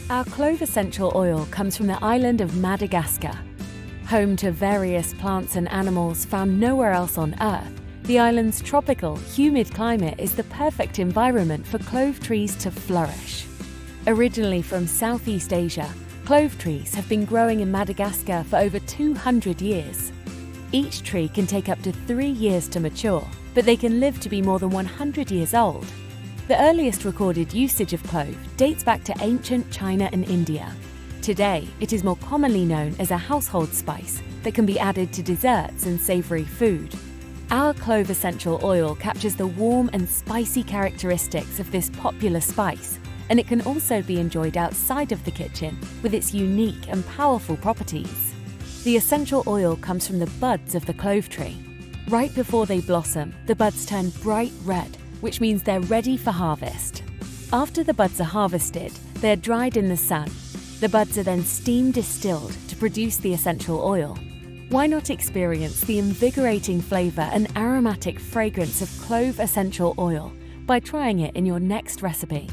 Our clove essential oil comes from the island of Madagascar. Home to various plants and animals found nowhere else on Earth, the island's tropical, humid climate is the perfect environment for clove trees to flourish. Originally from Southeast Asia, clove trees have been growing in Madagascar for over 200 years. Each tree can take up to 3 years to mature, but they can live to be more than 100 years old. The earliest recorded usage of clove dates back to ancient China and India. Today, it is more commonly known as a household spice that can be added to desserts and savory food. Our clove essential oil captures the warm and spicy characteristics of this popular spice, and it can also be enjoyed outside of the kitchen with its unique and powerful properties. The essential oil comes from the buds of the clove tree. Right before they blossom, the buds turn bright red, which means they're ready for harvest. After the buds are harvested, they are dried in the sun. The buds are then steam distilled to produce the essential oil. Why not experience the invigorating flavor and aromatic fragrance of clove essential oil by trying it in your next recipe?